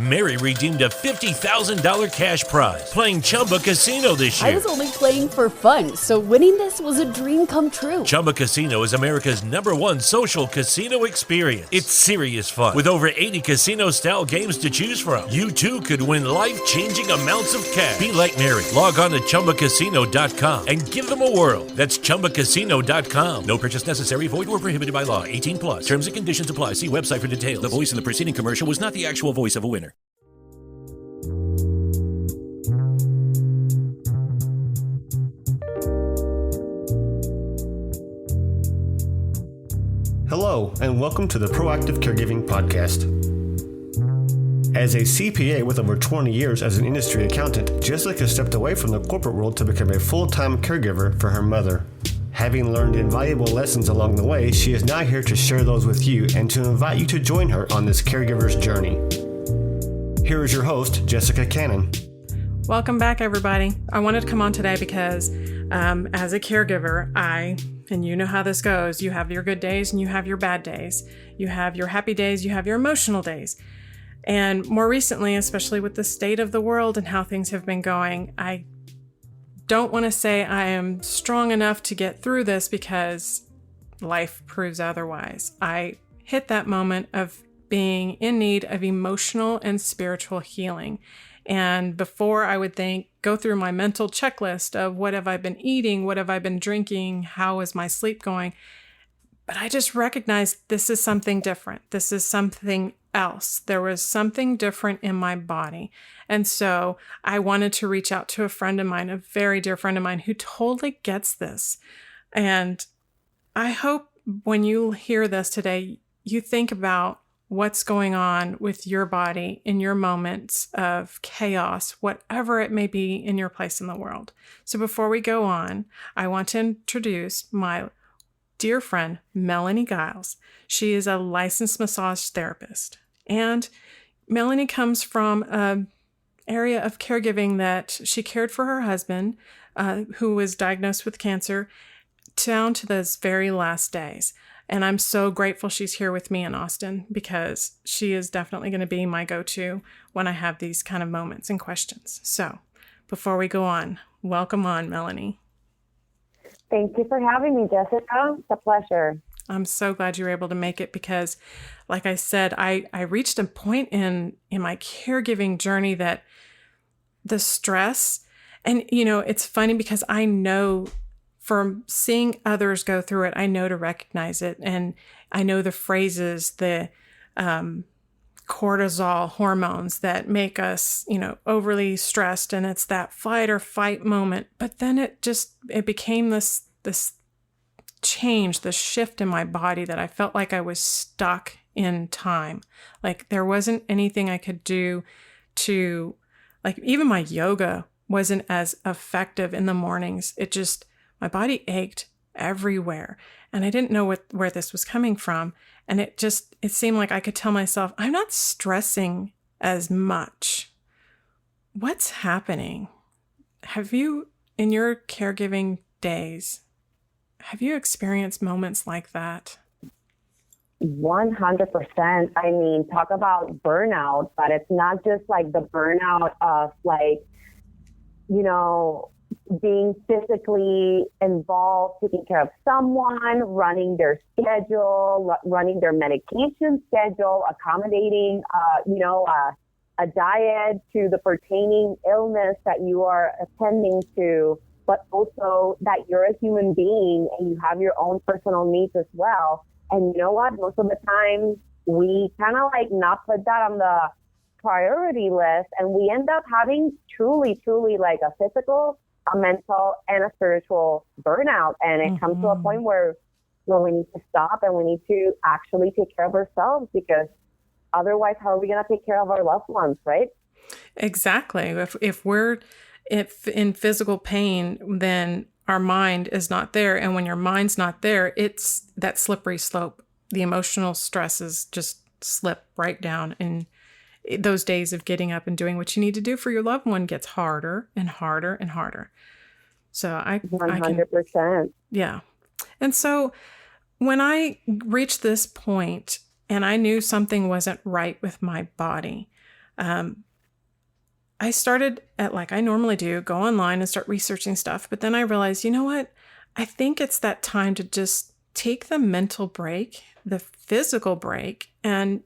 Mary redeemed a $50,000 cash prize playing Chumba Casino this year. I was only playing for fun, so winning this was a dream come true. Chumba Casino is America's #1 social casino experience. It's serious fun. With over 80 casino-style games to choose from, you too could win life-changing amounts of cash. Be like Mary. Log on to ChumbaCasino.com and give them a whirl. That's ChumbaCasino.com. No purchase necessary. Void where prohibited by law. 18 plus. Terms and conditions apply. See website for details. The voice in the preceding commercial was not the actual voice of a winner. Hello, and welcome to the Proactive Caregiving Podcast. As a CPA with over 20 years as an industry accountant, Jessica stepped away from the corporate world to become a full-time caregiver for her mother. Having learned invaluable lessons along the way, she is now here to share those with you and to invite you to join her on this caregiver's journey. Here is your host, Jessica Cannon. Welcome back, everybody. I wanted to come on today because as a caregiver, and you know how this goes, you have your good days and you have your bad days. You have your happy days, you have your emotional days. And more recently, especially with the state of the world and how things have been going, I don't want to say I am strong enough to get through this because life proves otherwise. I hit that moment of being in need of emotional and spiritual healing. And before I would go through my mental checklist of what have I been eating, what have I been drinking, how is my sleep going? But I just recognized this is something different. This is something else. There was something different in my body. And so I wanted to reach out to a friend of mine, a very dear friend of mine who totally gets this. And I hope when you hear this today, you think about what's going on with your body in your moments of chaos, whatever it may be in your place in the world. So before we go on, I want to introduce my dear friend, Melanie Giles. She is a licensed massage therapist. And Melanie comes from an area of caregiving that she cared for her husband, who was diagnosed with cancer, down to those very last days. And I'm so grateful she's here with me in Austin because she is definitely going to be my go-to when I have these kind of moments and questions. So before we go on, welcome on, Melanie. Thank you for having me, Jessica. It's a pleasure. I'm so glad you were able to make it because, like I said, I reached a point in my caregiving journey that the stress, and it's funny because I know from seeing others go through it, I know to recognize it. And I know the phrases, the cortisol hormones that make us, overly stressed. And it's that fight or fight moment. But then it became this change, this shift in my body that I felt like I was stuck in time. Like there wasn't anything I could do to, like even my yoga wasn't as effective in the mornings. My body ached everywhere and I didn't know where this was coming from. And it seemed like I could tell myself, I'm not stressing as much. What's happening? Have you, in your caregiving days, have you experienced moments like that? 100%. I mean, talk about burnout, but it's not just like the burnout of being physically involved, taking care of someone, running their schedule, running their medication schedule, accommodating, a diet to the pertaining illness that you are attending to, but also that you're a human being and you have your own personal needs as well. And you know what? Most of the time, we kind of not put that on the priority list, and we end up having truly like a physical, a mental, and a spiritual burnout. And it comes to a point where we need to stop and we need to actually take care of ourselves, because otherwise, how are we going to take care of our loved ones, right? Exactly. If we're in physical pain, then our mind is not there. And when your mind's not there, it's that slippery slope. The emotional stresses just slip right down. And those days of getting up and doing what you need to do for your loved one gets harder and harder and harder. So I 100%. Yeah. And so when I reached this point and I knew something wasn't right with my body, I started at, like I normally do, go online and start researching stuff. But then I realized, you know what? I think it's that time to just take the mental break, the physical break. And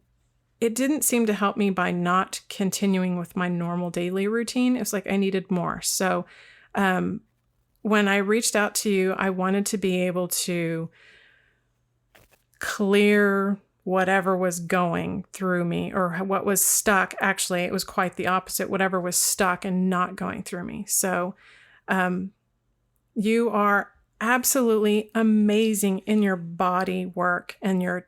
it didn't seem to help me by not continuing with my normal daily routine. It was like I needed more. So when I reached out to you, I wanted to be able to clear whatever was going through me, or what was stuck. Actually, it was quite the opposite. Whatever was stuck and not going through me. So you are absolutely amazing in your body work and your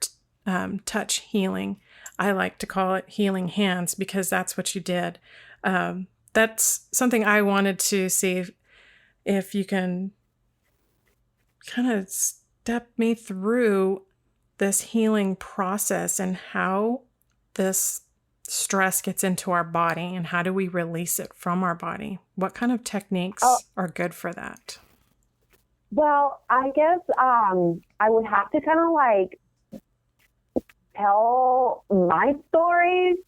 touch healing. I like to call it healing hands, because that's what you did. That's something I wanted to see if you can kind of step me through this healing process and how this stress gets into our body and how do we release it from our body. What kind of techniques are good for that? Well, I guess I would have to kind of like tell my stories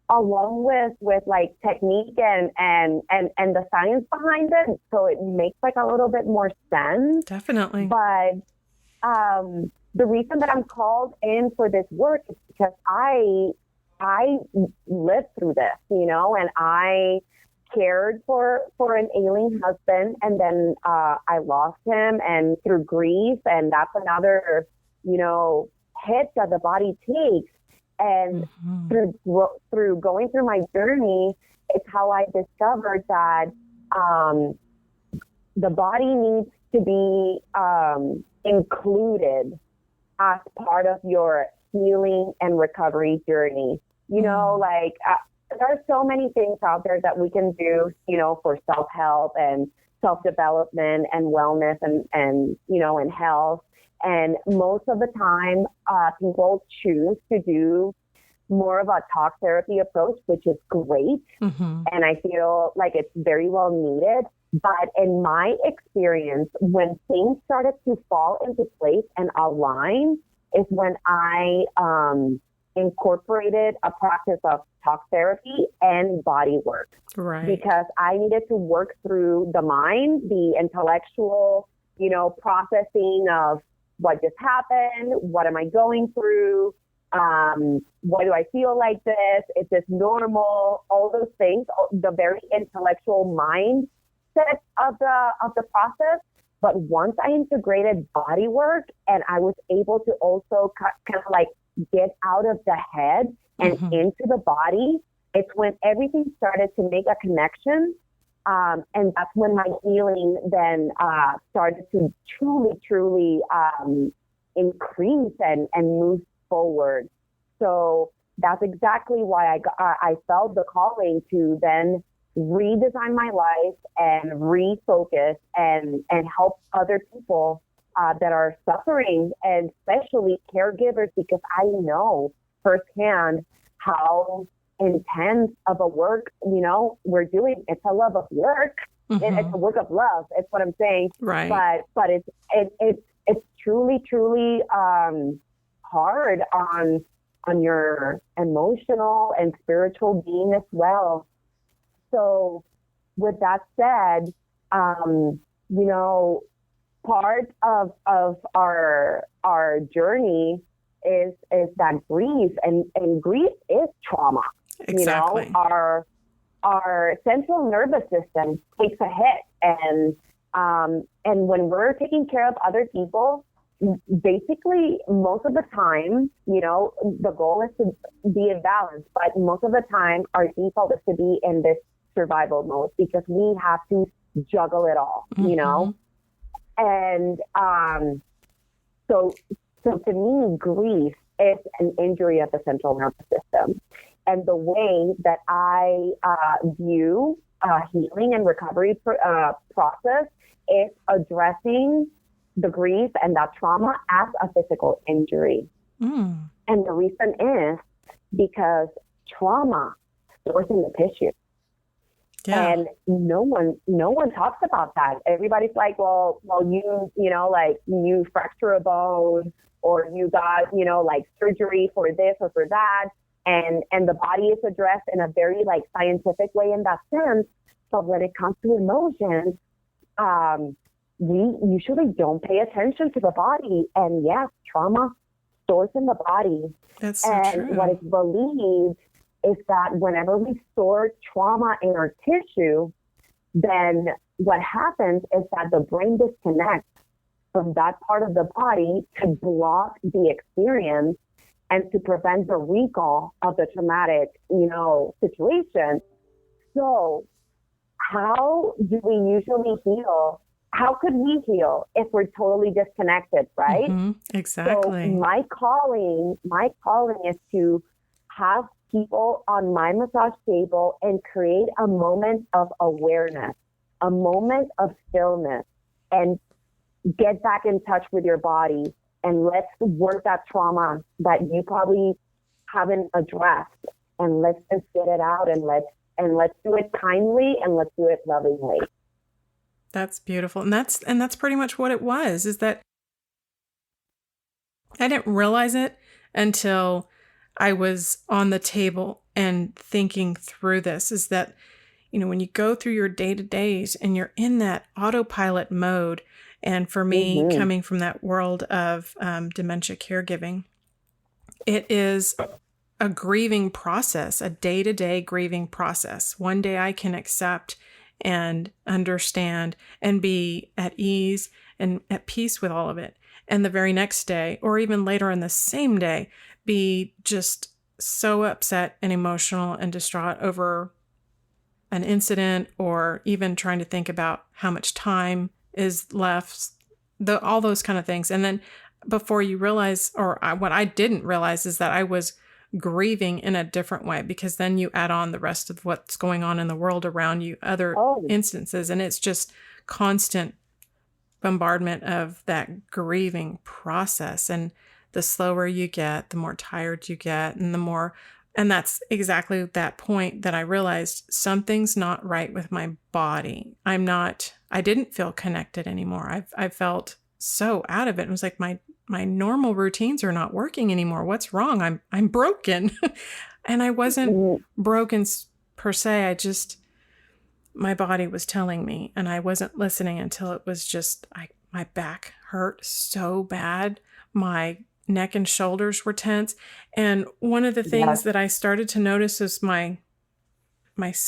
along with like technique and the science behind it, so it makes like a little bit more sense. Definitely. But the reason that I'm called in for this work is because I lived through this, and I cared for an ailing husband, and then I lost him, and through grief, and that's another, hit that the body takes. And through going through my journey, it's how I discovered that the body needs to be included as part of your healing and recovery journey. There are so many things out there that we can do, for self-help and self-development and wellness and health. And most of the time, people choose to do more of a talk therapy approach, which is great. Mm-hmm. And I feel like it's very well needed. But in my experience, when things started to fall into place and align is when I incorporated a practice of talk therapy and body work. Right. Because I needed to work through the mind, the intellectual, processing of what just happened, what am I going through, why do I feel like this, is this normal, all those things, the very intellectual mindset of the process. But once I integrated body work and I was able to also kind of like get out of the head and into the body, it's when everything started to make a connection. And that's when my healing then started to truly increase and move forward. So that's exactly why I felt the calling to then redesign my life and refocus and help other people that are suffering, and especially caregivers, because I know firsthand how intense of a work, we're doing. It's a love of work. Mm-hmm. It's a work of love. It's what I'm saying. Right. But it's truly hard on your emotional and spiritual being as well. So with that said, part of our journey is that grief, and grief is trauma. Exactly. Our central nervous system takes a hit, and when we're taking care of other people, basically most of the time, the goal is to be in balance, but most of the time our default is to be in this survival mode because we have to juggle it all, and so to me, grief is an injury of the central nervous system. And the way that I view healing and recovery process is addressing the grief and that trauma as a physical injury. And the reason is because trauma stores in the tissue. Yeah. And no one talks about that. Everybody's like, well, you fracture a bone, or you got, surgery for this or for that. and the body is addressed in a very like scientific way in that sense. But when it comes to emotions, we usually don't pay attention to the body. And yes, trauma stores in the body. That's so and true. what is believed is that whenever we store trauma in our tissue, then what happens is that the brain disconnects from that part of the body to block the experience and to prevent the recall of the traumatic, situation. So how do we usually heal? How could we heal if we're totally disconnected, right? Exactly. So my calling is to have people on my massage table and create a moment of awareness, a moment of stillness, and get back in touch with your body, and let's work that trauma that you probably haven't addressed, and let's just get it out, and let's do it kindly, and let's do it lovingly. That's beautiful. And that's pretty much what it was, is that I didn't realize it until I was on the table and thinking through this, is that, when you go through your day-to-days and you're in that autopilot mode, and for me, coming from that world of dementia caregiving, it is a grieving process, a day-to-day grieving process. One day I can accept and understand and be at ease and at peace with all of it. And the very next day, or even later in the same day, be just so upset and emotional and distraught over an incident, or even trying to think about how much time is left, all those kind of things. And then before you realize, what I didn't realize, is that I was grieving in a different way, because then you add on the rest of what's going on in the world around you, other instances, and it's just constant bombardment of that grieving process. And the slower you get, the more tired you get, and that's exactly that point that I realized something's not right with my body. I didn't feel connected anymore. I felt so out of it. It was like my normal routines are not working anymore. What's wrong? I'm broken. And I wasn't broken per se. My body was telling me, and I wasn't listening until it was just, my back hurt so bad. My neck and shoulders were tense. And one of the things that I started to notice is my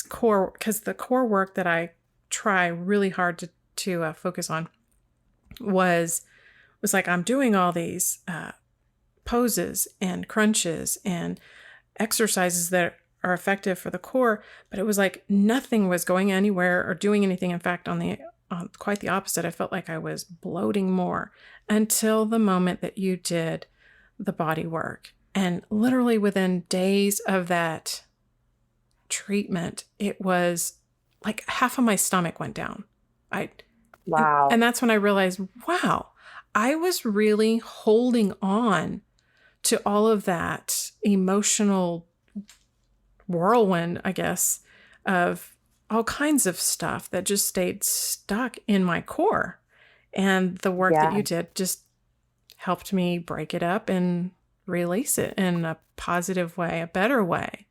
core, because the core work that I try really hard to focus on was like, I'm doing all these poses and crunches and exercises that are effective for the core, but it was like nothing was going anywhere or doing anything. In fact, on quite the opposite, I felt like I was bloating more, until the moment that you did the body work. And literally within days of that treatment, it was like half of my stomach went down. Wow. And that's when I realized, wow, I was really holding on to all of that emotional whirlwind, I guess, of all kinds of stuff that just stayed stuck in my core. And the work that you did just helped me break it up and release it in a positive way, a better way.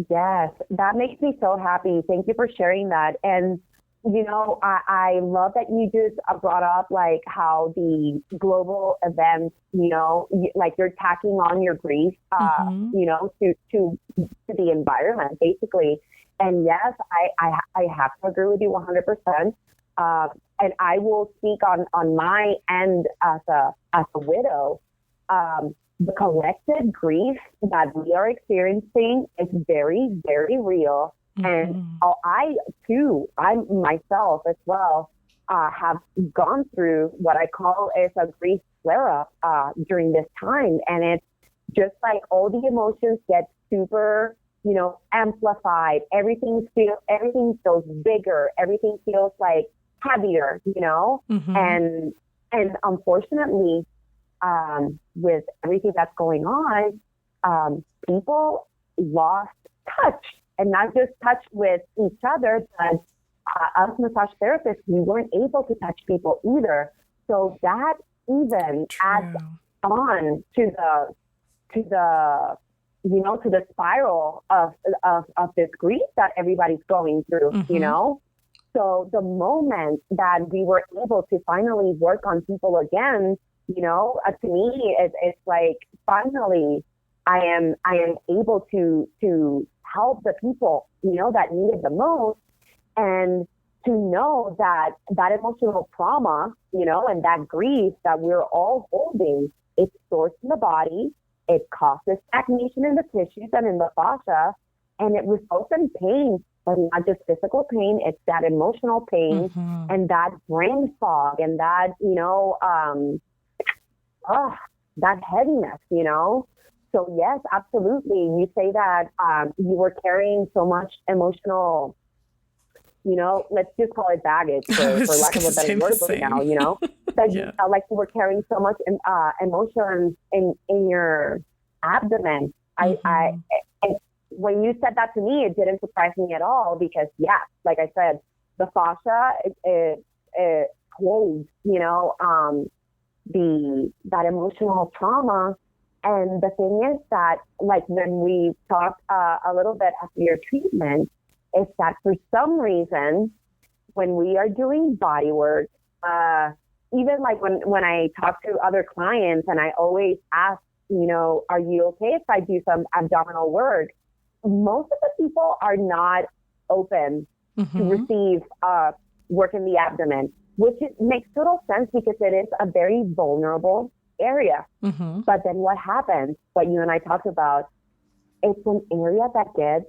Yes, that makes me so happy. Thank you for sharing that. And, I love that you just brought up like how the global events, like you're tacking on your grief, to the environment, basically. And yes, I have to agree with you 100%. And I will speak on my end as a widow. The collective grief that we are experiencing is very, very real. And I myself as well, have gone through what I call is a grief flare-up during this time. And it's just like all the emotions get super, amplified. Everything feels bigger. Everything feels like heavier, and unfortunately, with everything that's going on, people lost touch, and not just touch with each other, but us massage therapists, we weren't able to touch people either. So that even adds on to the to the spiral of this grief that everybody's going through, So the moment that we were able to finally work on people again, to me, it's like finally I am able to help the people, that needed the most, and to know that emotional trauma, and that grief that we're all holding, it's stored in the body. It causes stagnation in the tissues and in the fascia, and it results in pain, but not just physical pain. It's that emotional pain and that brain fog and that, that heaviness, So yes, absolutely. You say that you were carrying so much emotional, let's just call it baggage for lack of a better word right now, that you felt like you were carrying so much emotion in your abdomen. And when you said that to me, it didn't surprise me at all because, like I said, the fascia, it holds, that emotional trauma. And the thing is that, like, when we talked a little bit after your treatment, is that for some reason, when we are doing body work, even like when I talk to other clients and I always ask, are you okay if I do some abdominal work? Most of the people are not open to receive work in the abdomen, which makes total sense because it is a very vulnerable area. But then what happens, what you and I talked about, it's an area that gets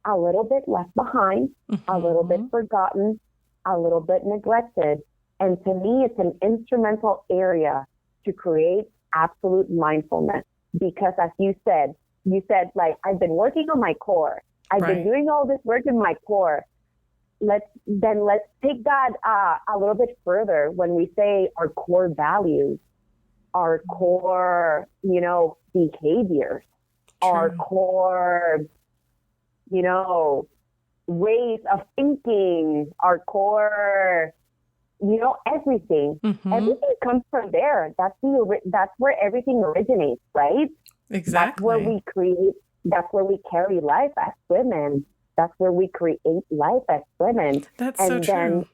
a little bit left behind, a little bit forgotten, a little bit neglected. And to me, it's an instrumental area to create absolute mindfulness. Because as you said, like, I've been working on my core. I've been doing all this work in my core. Let's take that a little bit further when we say our core values, our core, behaviors, our core, ways of thinking, our core, everything. Everything comes from there. That's where everything originates, right? Exactly. That's where we create. That's where we carry life as women. That's where we create life as women. That's so true.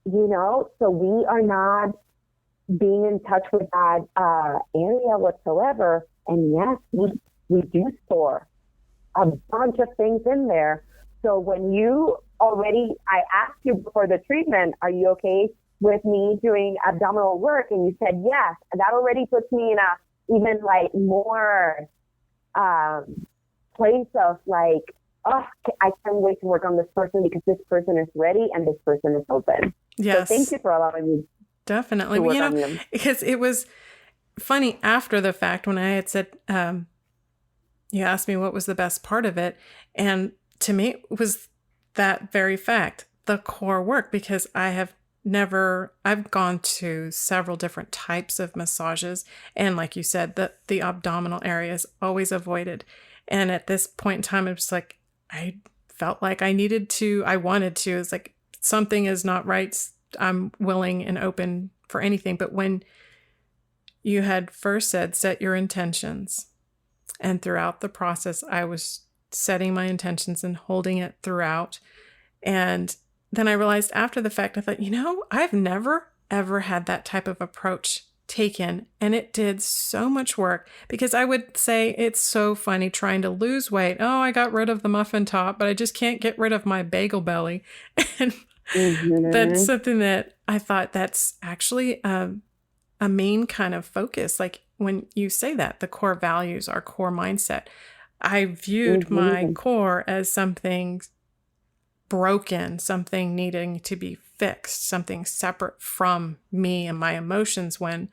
So we are not being in touch with that area whatsoever. And yes, we do store a bunch of things in there. So when I asked you before the treatment, are you okay with me doing abdominal work? And you said yes. And that already puts me in a even like more place of like, I can't wait to work on this person because this person is ready and this person is open. Yes. So thank you for allowing me. Definitely. Because it was funny after the fact when I had said, you asked me what was the best part of it. And to me, it was that very fact, the core work, because I've gone to several different types of massages. And like you said, the abdominal area is always avoided. And at this point in time, it was like, I felt like I wanted to. It's like, something is not right. I'm willing and open for anything. But when you had first said, set your intentions, and throughout the process, I was setting my intentions and holding it throughout. And then I realized after the fact, I thought, I've never, ever had that type of approach taken. And it did so much work because I would say it's so funny trying to lose weight. Oh, I got rid of the muffin top, but I just can't get rid of my bagel belly. And that's something that I thought that's actually a main kind of focus. Like when you say that, the core values, our core mindset, I viewed my core as something broken, something needing to be fixed, something separate from me and my emotions, when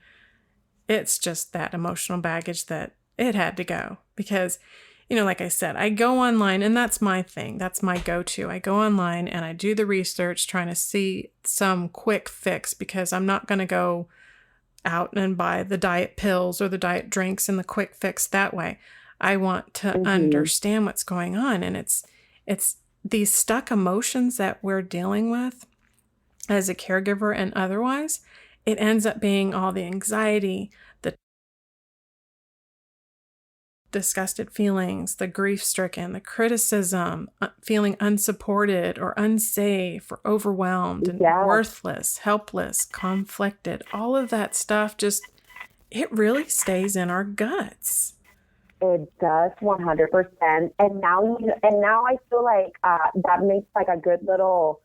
it's just that emotional baggage that it had to go. Because, like I said, I go online and that's my thing. That's my go-to. I go online and I do the research trying to see some quick fix because I'm not going to go out and buy the diet pills or the diet drinks and the quick fix that way. I want to understand what's going on. And it's these stuck emotions that we're dealing with as a caregiver and otherwise. It ends up being all the anxiety, the disgusted feelings, the grief-stricken, the criticism, feeling unsupported or unsafe or overwhelmed and worthless, helpless, conflicted, all of that stuff it really stays in our guts. It does 100%. And now I feel like that makes like a good little,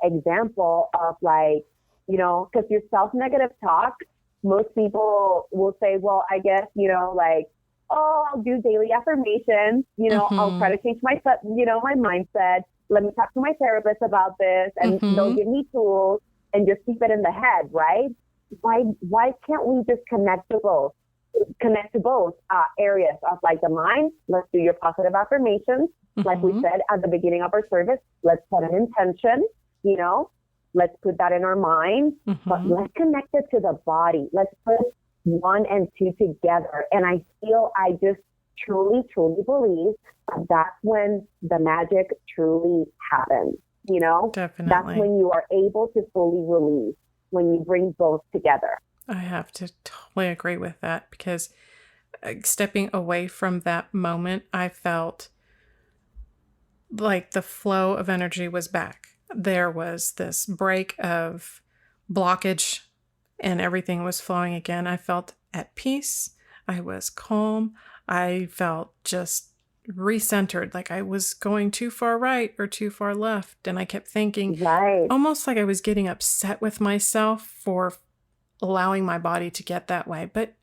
example of like, because your self-negative talk, most people will say, well, I guess, like, oh, I'll do daily affirmations, I'll try to change my mindset. Let me talk to my therapist about this, and they'll give me tools and just keep it in the head, right? Why can't we just connect to both areas of like the mind? Let's do your positive affirmations. Like we said at the beginning of our service, let's set an intention, let's put that in our mind, but let's connect it to the body. Let's put 1 and 2 together. And I just truly, truly believe that's when the magic truly happens. Definitely. That's when you are able to fully release, when you bring both together. I have to totally agree with that, because stepping away from that moment, I felt like the flow of energy was back. There was this break of blockage and everything was flowing again. I felt at peace. I was calm. I felt just recentered, like I was going too far right or too far left. And I kept thinking, almost like I was getting upset with myself for allowing my body to get that way. But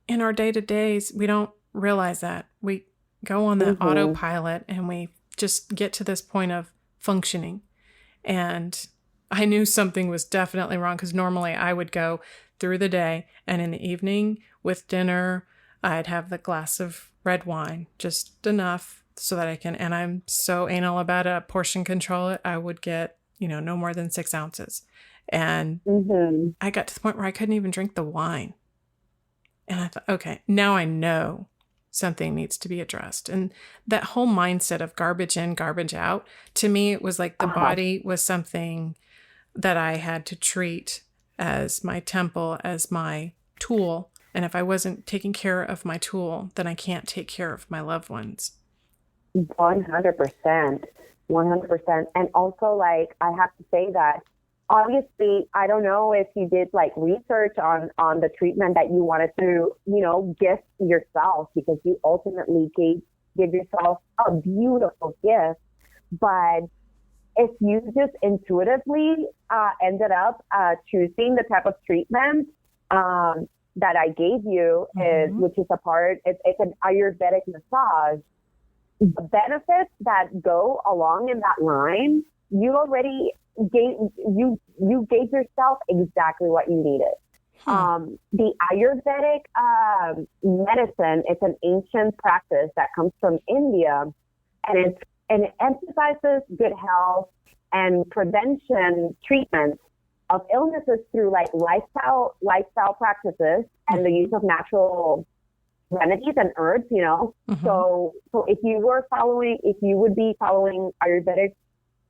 in our day-to-days, we don't realize that. We go on that autopilot and we just get to this point of functioning. And I knew something was definitely wrong, because normally I would go through the day, and in the evening with dinner, I'd have the glass of red wine, just enough so that I can, and I'm so anal about it, portion control it, I would get, no more than 6 ounces. And I got to the point where I couldn't even drink the wine. And I thought, okay, now I know something needs to be addressed. And that whole mindset of garbage in, garbage out, to me, it was like the body was something that I had to treat as my temple, as my tool. And if I wasn't taking care of my tool, then I can't take care of my loved ones. 100%. 100%. And also, like, I have to say that, obviously, I don't know if you did like research on the treatment that you wanted to, gift yourself, because you ultimately give yourself a beautiful gift. But if you just intuitively ended up choosing the type of treatment that I gave you, which is it's an Ayurvedic massage, the benefits that go along in that line, you already you gave yourself exactly what you needed. The Ayurvedic medicine is an ancient practice that comes from India, and it emphasizes good health and prevention treatments of illnesses through like lifestyle practices and the use of natural remedies and herbs. So if you would be following Ayurvedic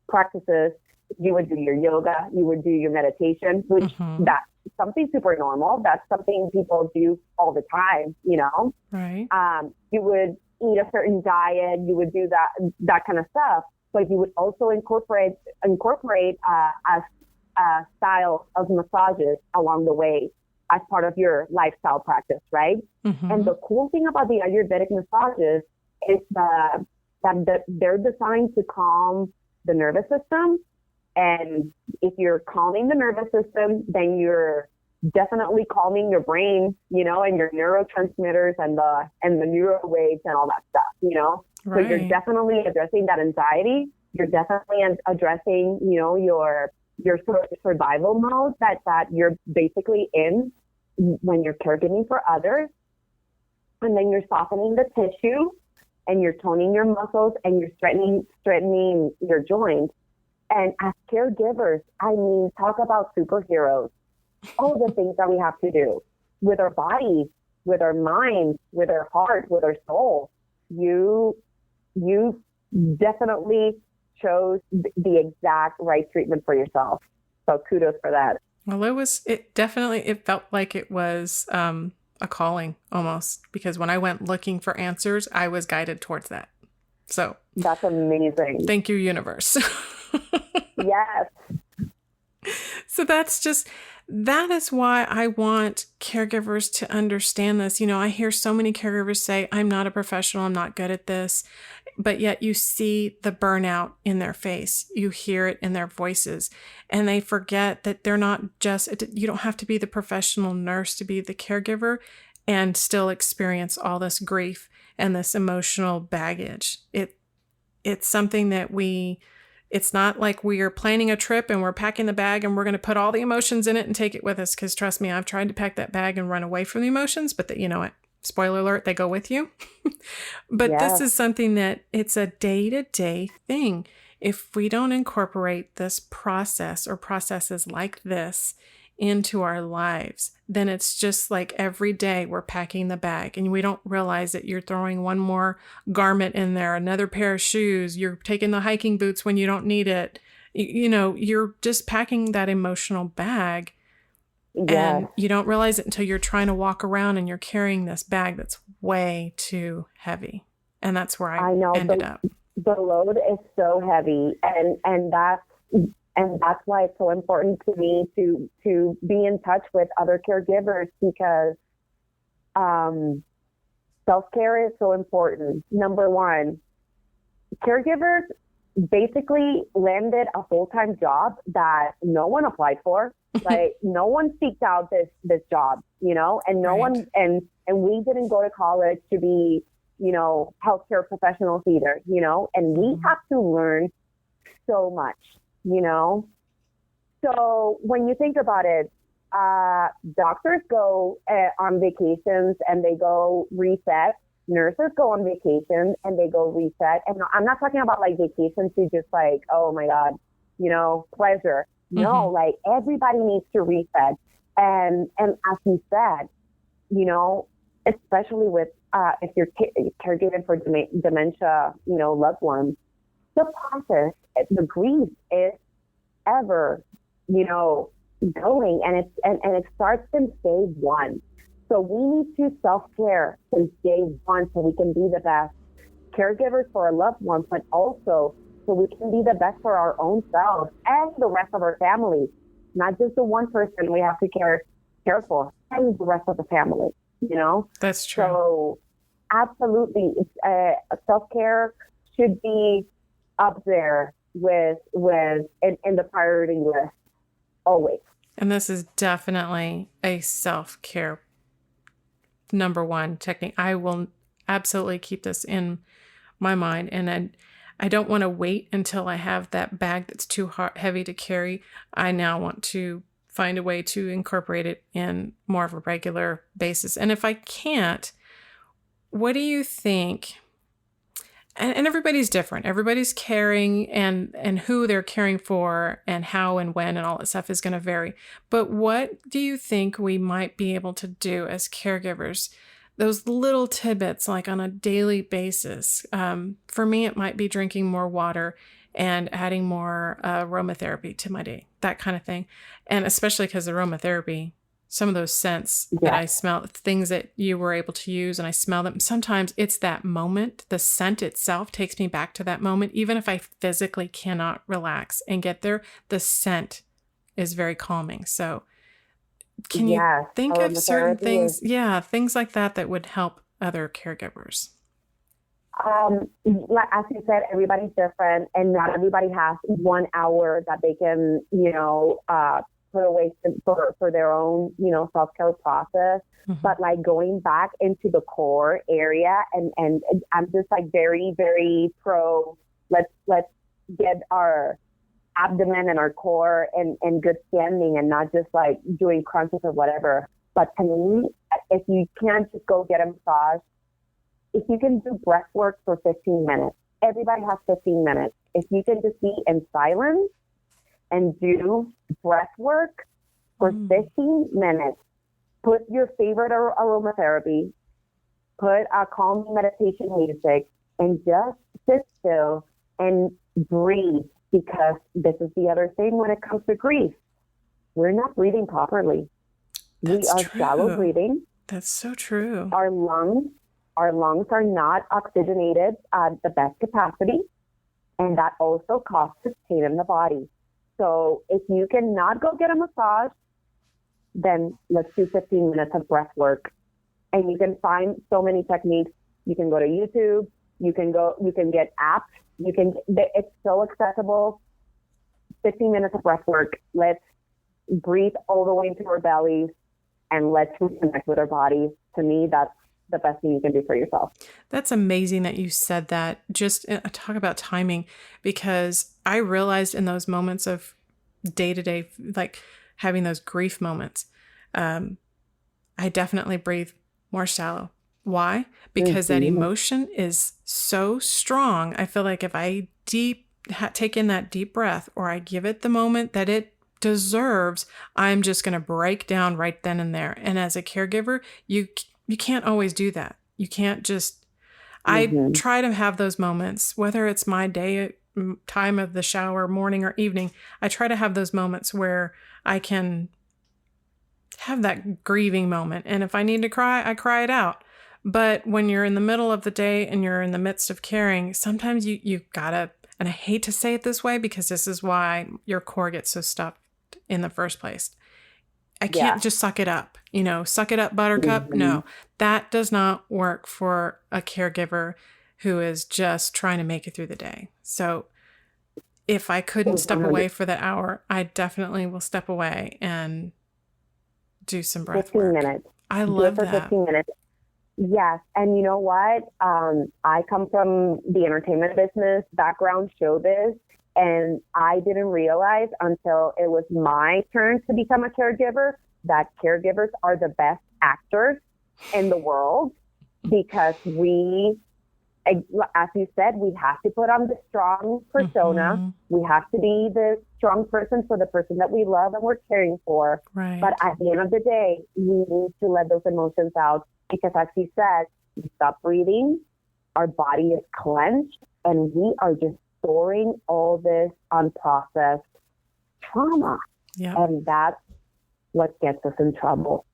practices, you would do your yoga, you would do your meditation, which that's something super normal. That's something people do all the time, Right. You would eat a certain diet, you would do that kind of stuff, but you would also incorporate styles of massages along the way as part of your lifestyle practice, right? And the cool thing about the Ayurvedic massages is that they're designed to calm the nervous system. And if you're calming the nervous system, then you're definitely calming your brain, and your neurotransmitters and the neural waves and all that stuff, Right. So you're definitely addressing that anxiety. You're definitely addressing, your survival mode that you're basically in when you're caregiving for others. And then you're softening the tissue, and you're toning your muscles, and you're strengthening your joints. And as caregivers, talk about superheroes. All the things that we have to do with our bodies, with our minds, with our heart, with our soul. You definitely chose the exact right treatment for yourself. So kudos for that. Well, it felt like it was a calling almost, because when I went looking for answers, I was guided towards that. So that's amazing. Thank you, universe. Yes. So that is why I want caregivers to understand this. I hear so many caregivers say, I'm not a professional, I'm not good at this, but yet you see the burnout in their face. You hear it in their voices, and they forget that they're not you don't have to be the professional nurse to be the caregiver and still experience all this grief and this emotional baggage. It's something that it's not like we are planning a trip and we're packing the bag and we're going to put all the emotions in it and take it with us. Because trust me, I've tried to pack that bag and run away from the emotions, but you know what? Spoiler alert, they go with you. But This is something that it's a day-to-day thing. If we don't incorporate this process or processes like this into our lives, then it's just like every day we're packing the bag and we don't realize that you're throwing one more garment in there, another pair of shoes, you're taking the hiking boots when you don't need it. You're just packing that emotional bag. And you don't realize it until you're trying to walk around and you're carrying this bag that's way too heavy. And that's where I ended up. The load is so heavy, and that's why it's so important to me to be in touch with other caregivers, because self-care is so important. Number one, caregivers basically landed a full-time job that no one applied for. Like no one seeked out this job, and no one, and we didn't go to college to be, healthcare professionals either, and we have to learn so much, So when you think about it, doctors go on vacations and they go reset. Nurses go on vacation and they go reset. And I'm not talking about like vacations to just like, oh my God, pleasure. No, like everybody needs to reset. And as you said, especially with, if you're caregiving for dementia, loved ones, the process, the grief is ever, going, and it starts since day one. So we need to self-care since day one so we can be the best caregivers for our loved ones, but also so we can be the best for our own selves and the rest of our family. Not just the one person we have to care for, and the rest of the family, That's true. So absolutely, self-care should be up there with in the priority list always. And this is definitely a self-care number one technique. I will absolutely keep this in my mind, and I don't want to wait until I have that bag that's too heavy to carry. I now want to find a way to incorporate it in more of a regular basis. And if I can't, what do you think? And everybody's different. Everybody's caring and who they're caring for and how and when and all that stuff is going to vary. But what do you think we might be able to do as caregivers? Those little tidbits, like on a daily basis. For me, it might be drinking more water and adding more aromatherapy to my day, that kind of thing. And especially because aromatherapy, some of those scents that I smell, things that you were able to use and I smell them, sometimes it's that moment, the scent itself takes me back to that moment. Even if I physically cannot relax and get there, the scent is very calming. So can you think of certain things? Yeah, things like that would help other caregivers. Like as you said, everybody's different, and not everybody has 1 hour that they can, put away for their own, self-care process. But like going back into the core area, and I'm just like very, very pro. Let's get our abdomen and our core in good standing, and not just like doing crunches or whatever. But to me, if you can't just go get a massage, if you can do breath work for 15 minutes, everybody has 15 minutes. If you can just be in silence and do breath work for 15 minutes, put your favorite aromatherapy, put a calming meditation music, and just sit still and breathe. Because this is the other thing when it comes to grief. We're not breathing properly. We are shallow breathing. That's so true. Our lungs are not oxygenated at the best capacity, and that also causes pain in the body. So if you cannot go get a massage, then let's do 15 minutes of breath work. And you can find so many techniques. You can go to YouTube. You can get apps. It's so accessible. 15 minutes of breath work. Let's breathe all the way into our bellies and let's reconnect with our bodies. To me, that's the best thing you can do for yourself. That's amazing that you said that. Just talk about timing, because I realized in those moments of day-to-day, like having those grief moments, I definitely breathe more shallow. Why? Because that emotion is so strong. I feel like if I take in that deep breath, or I give it the moment that it deserves, I'm just going to break down right then and there. And as a caregiver, you can't always do that. You can't just, I try to have those moments, whether it's my time of the shower, morning or evening, I try to have those moments where I can have that grieving moment. And if I need to cry, I cry it out. But when you're in the middle of the day and you're in the midst of caring, sometimes you gotta, and I hate to say it this way because this is why your core gets so stuffed in the first place. I can't just suck it up, suck it up, buttercup. No, that does not work for a caregiver who is just trying to make it through the day. So if I couldn't step away for that hour, I definitely will step away and do some breath 15 work. minutes. I love that. 15 minutes. Yes. And you know what? I come from the entertainment business background, showbiz, and I didn't realize until it was my turn to become a caregiver that caregivers are the best actors in the world, because we, as you said, we have to put on the strong persona. We have to be the strong person for the person that we love and we're caring for. Right. But at the end of the day, we need to let those emotions out, because as you said, we stop breathing, our body is clenched, and we are just storing all this unprocessed trauma. Yeah. And that's what gets us in trouble.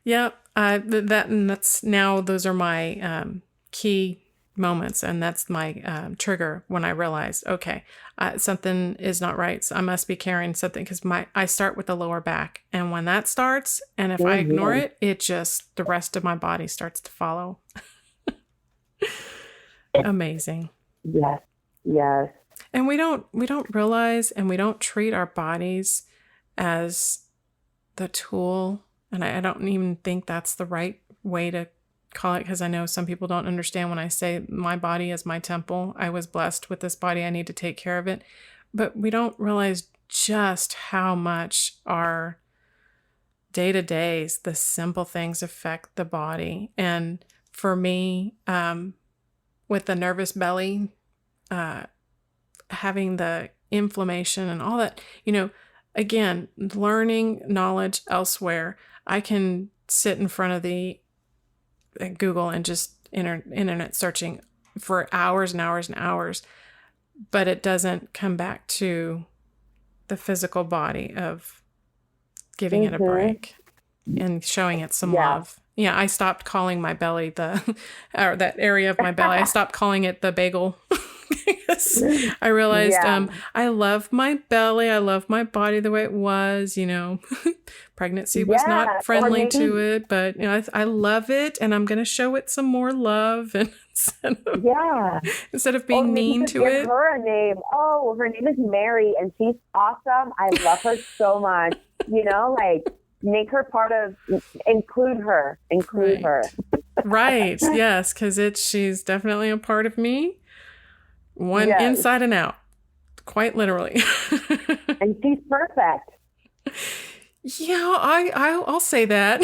Yeah. That's now, those are my key moments. And that's my trigger when I realize, okay, something is not right. So I must be carrying something, because I start with the lower back. And when that starts, and if I ignore it, the rest of my body starts to follow. Amazing. Yes. Yes. And we don't realize, and we don't treat our bodies as the tool. And I don't even think that's the right way to call it, because I know some people don't understand when I say my body is my temple. I was blessed with this body. I need to take care of it. But we don't realize just how much our day-to-days, the simple things, affect the body. And for me, with the nervous belly, having the inflammation and all that, again, learning knowledge elsewhere. I can sit in front of the Google and just internet searching for hours and hours and hours, but it doesn't come back to the physical body of giving it a break and showing it some love. Yeah, I stopped calling my belly or that area of my belly. I stopped calling it the bagel. I realized I love my belly. I love my body the way it was. Pregnancy was not friendly to it, but I love it, and I'm going to show it some more love. And instead of being mean to it. Give her a name. Oh, her name is Mary, and she's awesome. I love her so much. Make her include her. Right. Yes. Because she's definitely a part of me. Inside and out, quite literally. And she's perfect. Yeah, I'll say that.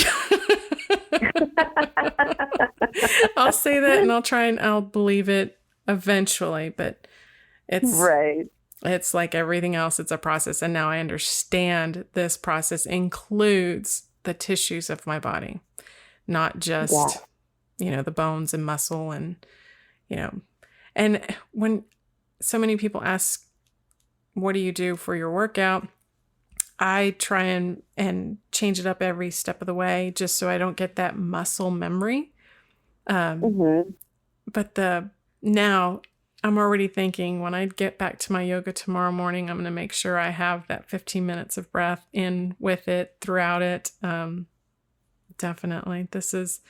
I'll say that, and I'll believe it eventually, but it's right. It's like everything else. It's a process. And now I understand this process includes the tissues of my body, not just, the bones and muscle and, and when so many people ask, what do you do for your workout? I try and change it up every step of the way just so I don't get that muscle memory. But now I'm already thinking when I get back to my yoga tomorrow morning, I'm going to make sure I have that 15 minutes of breath in with it throughout it. Definitely. This is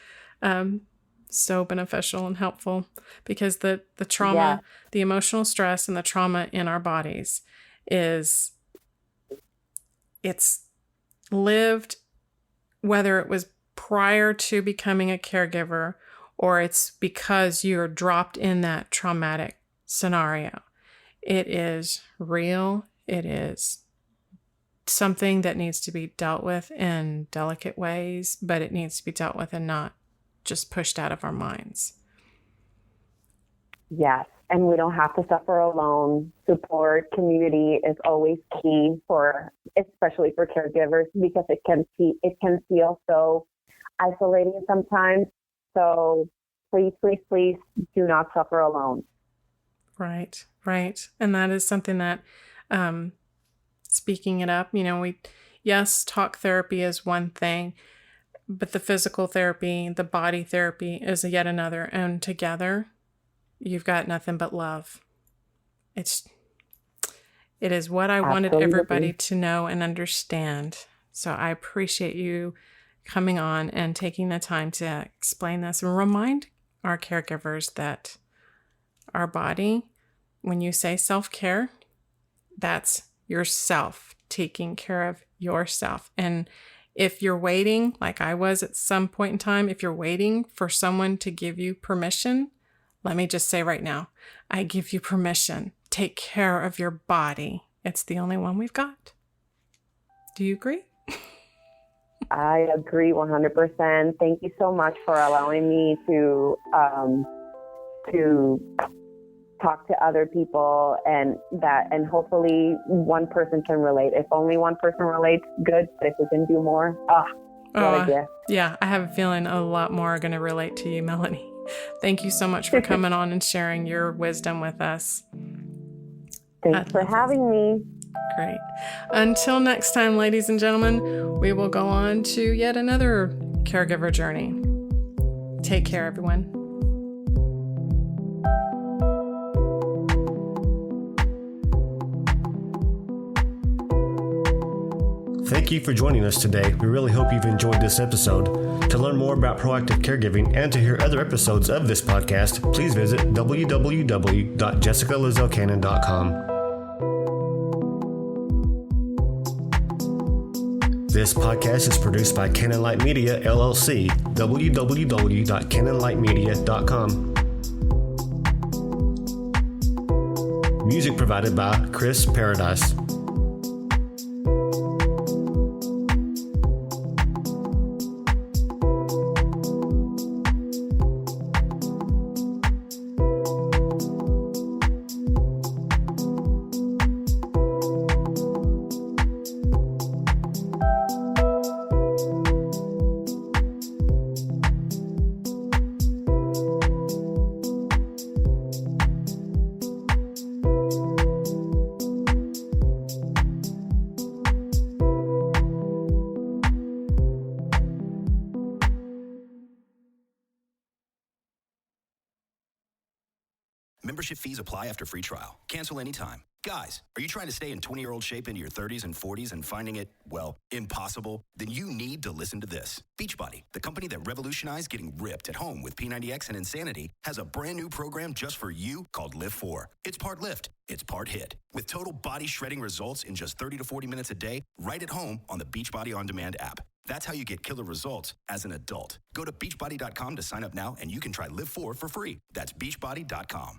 so beneficial and helpful because the trauma, the emotional stress and the trauma in our bodies it's lived, whether it was prior to becoming a caregiver or it's because you're dropped in that traumatic scenario. It is real. It is something that needs to be dealt with in delicate ways, but it needs to be dealt with and not just pushed out of our minds. Yes. And we don't have to suffer alone. Support community is always key especially for caregivers, because it can feel so isolating sometimes. So please, please, please do not suffer alone. Right. And that is something that, speaking it up, talk therapy is one thing, but the physical therapy, the body therapy is yet another. And together, you've got nothing but love. It is what I wanted everybody to know and understand. So I appreciate you coming on and taking the time to explain this and remind our caregivers that our body, when you say self-care, that's yourself taking care of yourself. And if you're waiting, like I was at some point in time, if you're waiting for someone to give you permission, let me just say right now, I give you permission. Take care of your body. It's the only one we've got. Do you agree? I agree 100%. Thank you so much for allowing me to talk to other people and hopefully one person can relate. If only one person relates, good. But if we can do more, what a gift. Yeah, I have a feeling a lot more are going to relate to you, Melanie. Thank you so much for coming on and sharing your wisdom with us. Thanks for having me. Great. Until next time, ladies and gentlemen, we will go on to yet another caregiver journey. Take care, everyone. Thank you for joining us today. We really hope you've enjoyed this episode. To learn more about proactive caregiving and to hear other episodes of this podcast, please visit www.jessicalizelcannon.com. This podcast is produced by Cannon Light Media, LLC, www.cannonlightmedia.com. Music provided by Chris Paradise. Membership fees apply after free trial. Cancel anytime. Guys, are you trying to stay in 20-year-old shape into your 30s and 40s and finding it, well, impossible? Then you need to listen to this. Beachbody, the company that revolutionized getting ripped at home with P90X and Insanity, has a brand new program just for you called Lift 4. It's part lift, it's part hit, with total body shredding results in just 30 to 40 minutes a day, right at home on the Beachbody On Demand app. That's how you get killer results as an adult. Go to beachbody.com to sign up now, and you can try Live 4 for free. That's beachbody.com.